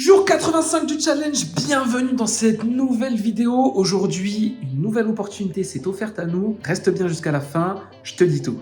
Jour 85 du challenge, bienvenue dans cette nouvelle vidéo. Aujourd'hui, une nouvelle opportunité s'est offerte à nous. Reste bien jusqu'à la fin, je te dis tout.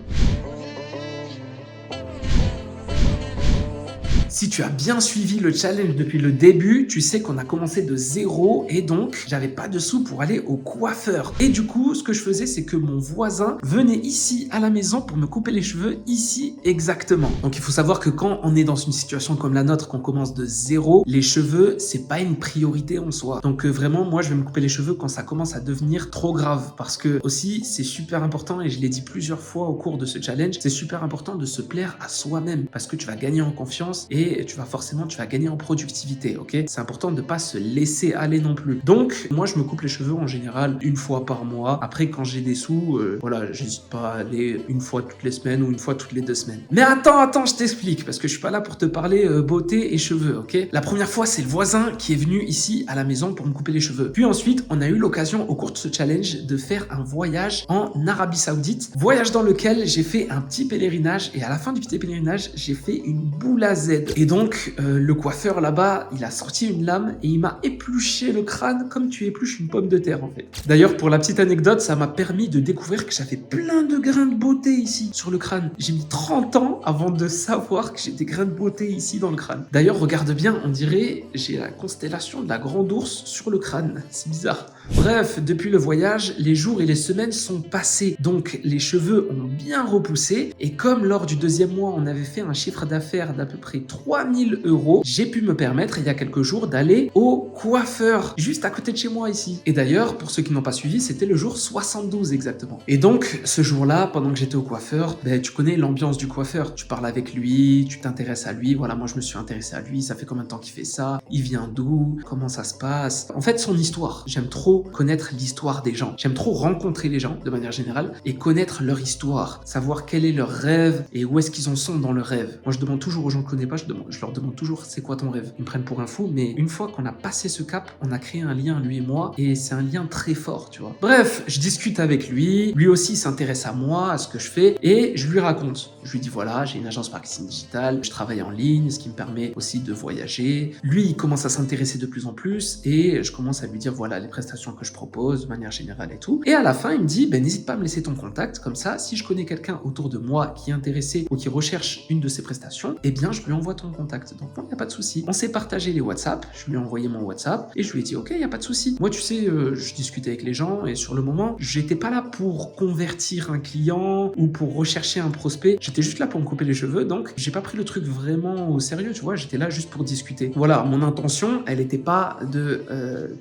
Si tu as bien suivi le challenge depuis le début, tu sais qu'on a commencé de zéro et donc j'avais pas de sous pour aller au coiffeur. Et du coup, ce que je faisais, c'est que mon voisin venait ici à la maison pour me couper les cheveux ici exactement. Donc il faut savoir que quand on est dans une situation comme la nôtre, qu'on commence de zéro, les cheveux, c'est pas une priorité en soi. Donc vraiment, moi, je vais me couper les cheveux quand ça commence à devenir trop grave parce que aussi, c'est super important et je l'ai dit plusieurs fois au cours de ce challenge, c'est super important de se plaire à soi-même parce que tu vas gagner en confiance et tu vas gagner en productivité, ok? C'est important de ne pas se laisser aller non plus. Donc, moi, je me coupe les cheveux en général une fois par mois. Après, quand j'ai des sous, voilà, j'hésite pas à aller une fois toutes les semaines ou une fois toutes les 2 semaines. Mais attends, je t'explique, parce que je suis pas là pour te parler beauté et cheveux, ok? La première fois, c'est le voisin qui est venu ici à la maison pour me couper les cheveux. Puis ensuite, on a eu l'occasion au cours de ce challenge de faire un voyage en Arabie Saoudite. Voyage dans lequel j'ai fait un petit pèlerinage et à la fin du petit pèlerinage, j'ai fait une boule à Z. Et donc, le coiffeur là-bas, il a sorti une lame et il m'a épluché le crâne comme tu épluches une pomme de terre en fait. D'ailleurs, pour la petite anecdote, ça m'a permis de découvrir que j'avais plein de grains de beauté ici sur le crâne. J'ai mis 30 ans avant de savoir que j'ai des grains de beauté ici dans le crâne. D'ailleurs, regarde bien, on dirait j'ai la constellation de la grande ours sur le crâne. C'est bizarre. Bref, depuis le voyage, les jours et les semaines sont passés. Donc, les cheveux ont bien repoussé. Et comme lors du 2e mois, on avait fait un chiffre d'affaires d'à peu près 3000 €, j'ai pu me permettre, il y a quelques jours, d'aller au coiffeur, juste à côté de chez moi ici. Et d'ailleurs, pour ceux qui n'ont pas suivi, c'était le jour 72 exactement. Et donc, ce jour-là, pendant que j'étais au coiffeur, tu connais l'ambiance du coiffeur. Tu parles avec lui, tu t'intéresses à lui. Voilà, moi, je me suis intéressé à lui. Ça fait combien de temps qu'il fait ça? Il vient d'où? Comment ça se passe? En fait, son histoire. J'aime trop connaître l'histoire des gens. J'aime trop rencontrer les gens, de manière générale, et connaître leur histoire. Savoir quel est leur rêve et où est-ce qu'ils en sont dans leur rêve. Moi, je demande toujours aux gens que je connais pas, je leur demande toujours c'est quoi ton rêve. Ils me prennent pour un fou, mais une fois qu'on a passé ce cap, on a créé un lien, lui et moi, et c'est un lien très fort, tu vois. Bref, je discute avec lui. Lui aussi s'intéresse à moi, à ce que je fais, et je lui raconte. Je lui dis voilà, j'ai une agence marketing digital, je travaille en ligne, ce qui me permet aussi de voyager. Lui, il commence à s'intéresser de plus en plus, et je commence à lui dire voilà les prestations que je propose de manière générale et tout. Et à la fin, il me dit n'hésite pas à me laisser ton contact, comme ça, si je connais quelqu'un autour de moi qui est intéressé ou qui recherche une de ces prestations, eh bien, je lui envoie ton contact. Donc, il n'y a pas de souci. On s'est partagé les WhatsApp, je lui ai envoyé mon WhatsApp et je lui ai dit ok, il n'y a pas de souci. Moi, tu sais, je discutais avec les gens et sur le moment, j'étais pas là pour convertir un client ou pour rechercher un prospect. J'étais juste là pour me couper les cheveux, donc j'ai pas pris le truc vraiment au sérieux, tu vois. J'étais là juste pour discuter. Voilà, mon intention, elle n'était pas de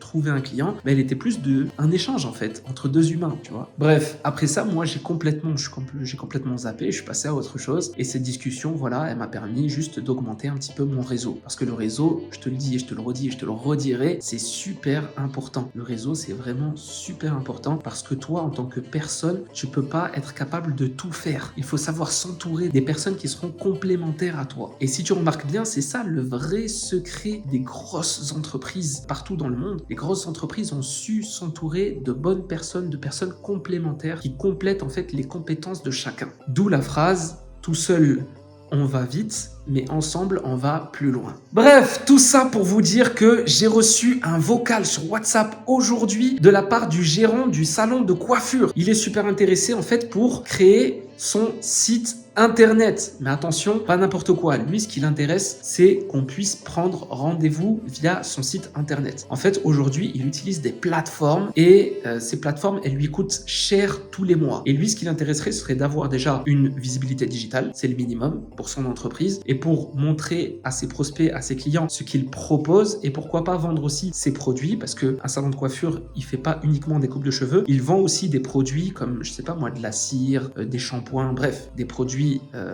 trouver un client, mais elle était plus de un échange en fait entre deux humains, tu vois. Bref, après ça, moi j'ai complètement zappé, je suis passé à autre chose et cette discussion, voilà, elle m'a permis juste d'augmenter un petit peu mon réseau parce que le réseau, je te le dis et je te le redis et je te le redirai, c'est super important. Le réseau, c'est vraiment super important parce que toi, en tant que personne, tu peux pas être capable de tout faire. Il faut savoir s'entourer des personnes qui seront complémentaires à toi. Et si tu remarques bien, c'est ça le vrai secret des grosses entreprises partout dans le monde. Les grosses entreprises ont su s'entourer de bonnes personnes, de personnes complémentaires qui complètent en fait les compétences de chacun. D'où la phrase « tout seul, on va vite ». Mais ensemble, on va plus loin. Bref, tout ça pour vous dire que j'ai reçu un vocal sur WhatsApp aujourd'hui de la part du gérant du salon de coiffure. Il est super intéressé en fait pour créer son site internet. Mais attention, pas n'importe quoi. Lui, ce qui l'intéresse, c'est qu'on puisse prendre rendez-vous via son site internet. En fait, aujourd'hui, il utilise des plateformes et ces plateformes, elles lui coûtent cher tous les mois. Et lui, ce qui l'intéresserait, ce serait d'avoir déjà une visibilité digitale, c'est le minimum pour son entreprise, et pour montrer à ses prospects, à ses clients ce qu'il propose et pourquoi pas vendre aussi ses produits parce qu'un salon de coiffure, il fait pas uniquement des coupes de cheveux, il vend aussi des produits comme, je sais pas moi, de la cire, des shampoings, bref, des produits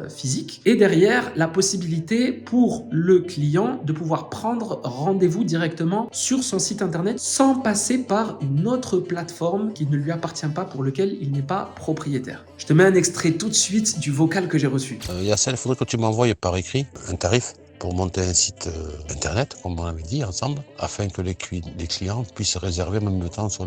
physiques. Et derrière, la possibilité pour le client de pouvoir prendre rendez-vous directement sur son site internet sans passer par une autre plateforme qui ne lui appartient pas, pour lequel il n'est pas propriétaire. Je te mets un extrait tout de suite du vocal que j'ai reçu. Yassel, il faudrait que tu m'envoies par écrit un tarif pour monter un site internet, comme on avait dit ensemble, afin que les clients puissent réserver en même temps sur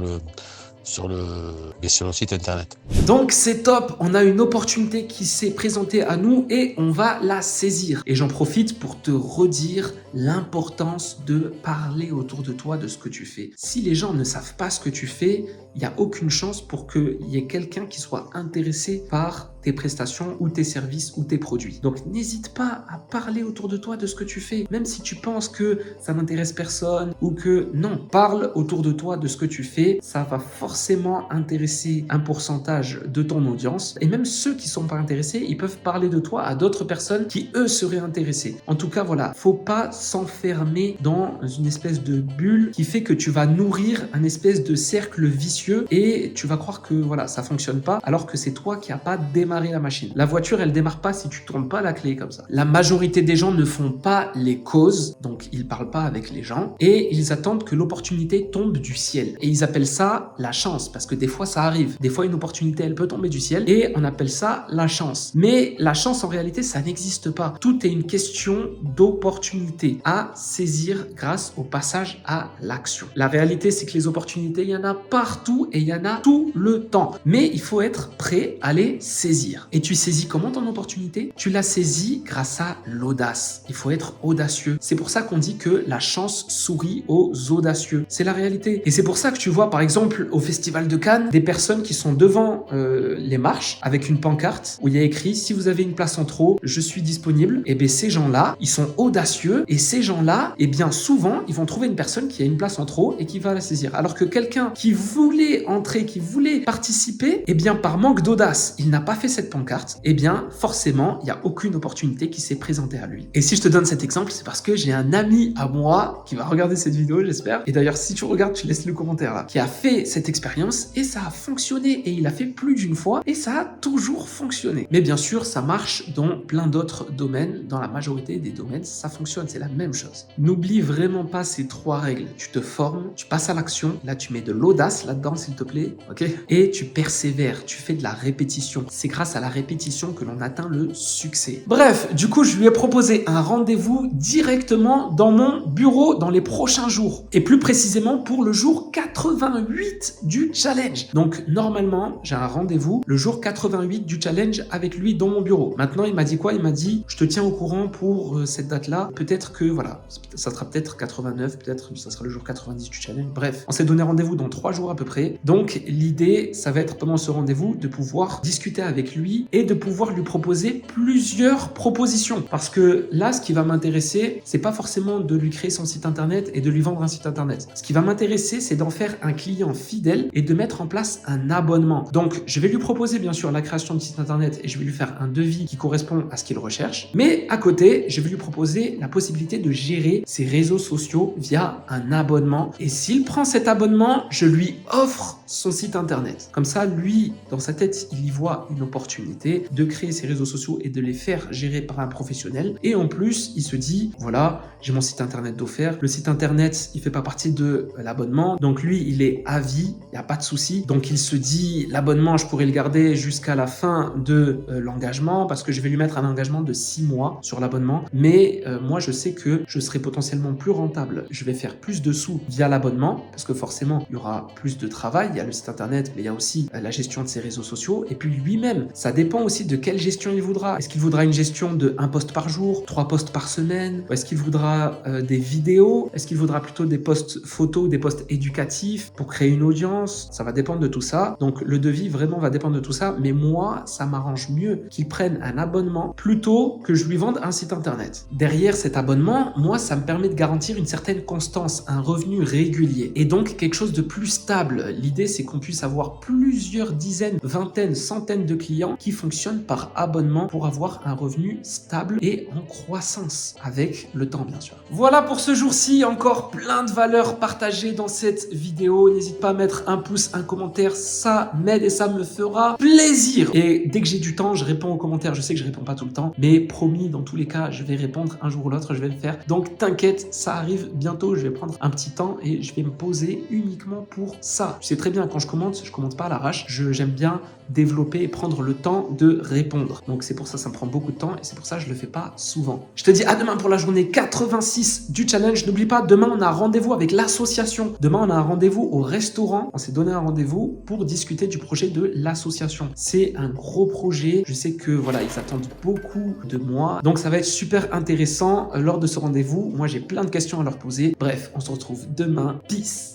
sur le site internet. Donc c'est top, on a une opportunité qui s'est présentée à nous et on va la saisir. Et j'en profite pour te redire l'importance de parler autour de toi de ce que tu fais. Si les gens ne savent pas ce que tu fais, il n'y a aucune chance pour qu'il y ait quelqu'un qui soit intéressé par tes prestations ou tes services ou tes produits. Donc n'hésite pas à parler autour de toi de ce que tu fais, même si tu penses que ça n'intéresse personne ou que non, parle autour de toi de ce que tu fais, ça va forcément intéresser un pourcentage de ton audience et même ceux qui sont pas intéressés, ils peuvent parler de toi à d'autres personnes qui eux seraient intéressés. En tout cas, voilà, faut pas s'enfermer dans une espèce de bulle qui fait que tu vas nourrir un espèce de cercle vicieux et tu vas croire que voilà, ça fonctionne pas alors que c'est toi qui a pas démarré la machine. La voiture, elle démarre pas si tu tournes pas la clé comme ça. La majorité des gens ne font pas les causes, donc ils parlent pas avec les gens et ils attendent que l'opportunité tombe du ciel. Et ils appellent ça la chance parce que des fois ça arrive. Des fois une opportunité, elle peut tomber du ciel et on appelle ça la chance. Mais la chance en réalité, ça n'existe pas. Tout est une question d'opportunité à saisir grâce au passage à l'action. La réalité, c'est que les opportunités, il y en a partout et il y en a tout le temps. Mais il faut être prêt à les saisir. Et tu saisis comment ton opportunité? Tu la saisis grâce à l'audace. Il faut être audacieux. C'est pour ça qu'on dit que la chance sourit aux audacieux. C'est la réalité. Et c'est pour ça que tu vois, par exemple, au Festival de Cannes, des personnes qui sont devant les marches avec une pancarte où il y a écrit « Si vous avez une place en trop, je suis disponible ». Et bien ces gens-là, ils sont audacieux et ces gens-là, et bien souvent, ils vont trouver une personne qui a une place en trop et qui va la saisir. Alors que quelqu'un qui voulait entrer, qui voulait participer, et bien par manque d'audace, il n'a pas fait cette pancarte, et bien forcément, il n'y a aucune opportunité qui s'est présentée à lui. Et si je te donne cet exemple, c'est parce que j'ai un ami à moi qui va regarder cette vidéo, j'espère. Et d'ailleurs, si tu regardes, tu laisses le commentaire là, qui a fait cette expérience et ça a fonctionné. Et il a fait plus d'une fois et ça a toujours fonctionné. Mais bien sûr, ça marche dans plein d'autres domaines. Dans la majorité des domaines, ça fonctionne, c'est la même chose. N'oublie vraiment pas ces 3 règles. Tu te formes, tu passes à l'action. Là, tu mets de l'audace là-dedans, s'il te plaît. Ok? Et tu persévères, tu fais de la répétition. C'est grâce à la répétition que l'on atteint le succès. Bref, du coup, je lui ai proposé un rendez-vous directement dans mon bureau dans les prochains jours. Et plus précisément pour le jour 88 du challenge. Donc, normalement, j'ai un rendez-vous le jour 88 du challenge avec lui dans mon bureau. Maintenant, il m'a dit quoi? Il m'a dit, je te tiens au courant pour cette date-là. Peut-être que, voilà, ça sera peut-être 89, peut-être ça sera le jour 90 du challenge. Bref, on s'est donné rendez-vous dans 3 jours à peu près. Donc, l'idée, ça va être pendant ce rendez-vous de pouvoir discuter avec lui et de pouvoir lui proposer plusieurs propositions. Parce que là, ce qui va m'intéresser, c'est pas forcément de lui créer son site internet et de lui vendre un site internet. Ce qui va m'intéresser, c'est d'en faire un client fidèle et de mettre en place un abonnement. Donc, je vais lui proposer bien sûr la création de site internet et je vais lui faire un devis qui correspond à ce qu'il recherche. Mais à côté, je vais lui proposer la possibilité de gérer ses réseaux sociaux via un abonnement. Et s'il prend cet abonnement, je lui offre son site internet. Comme ça, lui, dans sa tête, il y voit une opportunité de créer ses réseaux sociaux et de les faire gérer par un professionnel. Et en plus, il se dit, voilà, j'ai mon site internet d'offert. Le site internet, il fait pas partie de l'abonnement. Donc lui, il est à vie, il n'y a pas de souci. Donc il se dit, l'abonnement, je pourrais le garder jusqu'à la fin de l'engagement parce que je vais lui mettre un engagement de 6 mois sur l'abonnement. Mais moi, je sais que je serai potentiellement plus rentable. Je vais faire plus de sous via l'abonnement parce que forcément, il y aura plus de travail. Il y a le site internet, mais il y a aussi la gestion de ses réseaux sociaux. Et puis lui-même, ça dépend aussi de quelle gestion il voudra. Est-ce qu'il voudra une gestion de 1 post par jour, 3 posts par semaine? Ou est-ce qu'il voudra des vidéos? Est-ce qu'il voudra plutôt des posts photos ou des posts éducatifs pour créer une audience? Ça va dépendre de tout ça. Donc le devis vraiment va dépendre de tout ça. Mais moi, ça m'arrange mieux qu'il prenne un abonnement plutôt que je lui vende un site internet. Derrière cet abonnement, moi, ça me permet de garantir une certaine constance, un revenu régulier et donc quelque chose de plus stable. L'idée, c'est qu'on puisse avoir plusieurs dizaines, vingtaines, centaines de clients qui fonctionnent par abonnement pour avoir un revenu stable et en croissance avec le temps, bien sûr. Voilà pour ce jour-ci, encore plein de valeurs partagées dans cette vidéo. N'hésite pas à mettre un pouce, un commentaire, ça m'aide et ça me fera plaisir. Et dès que j'ai du temps, je réponds aux commentaires. Je sais que je réponds pas tout le temps, mais promis, dans tous les cas, je vais répondre un jour ou l'autre, je vais le faire. Donc t'inquiète, ça arrive bientôt, je vais prendre un petit temps et je vais me poser uniquement pour ça. ça. Tu sais très bien, quand je commente pas à l'arrache. J'aime bien développer et prendre le temps de répondre. Donc c'est pour ça me prend beaucoup de temps et c'est pour ça que je le fais pas souvent. Je te dis à demain pour la journée 86 du challenge. N'oublie pas, demain on a un rendez-vous avec l'association. Demain on a un rendez-vous au restaurant. On s'est donné un rendez-vous pour discuter du projet de l'association. C'est un gros projet. Je sais que voilà, ils attendent beaucoup de moi. Donc ça va être super intéressant lors de ce rendez-vous. Moi j'ai plein de questions à leur poser. Bref, on se retrouve demain. Peace.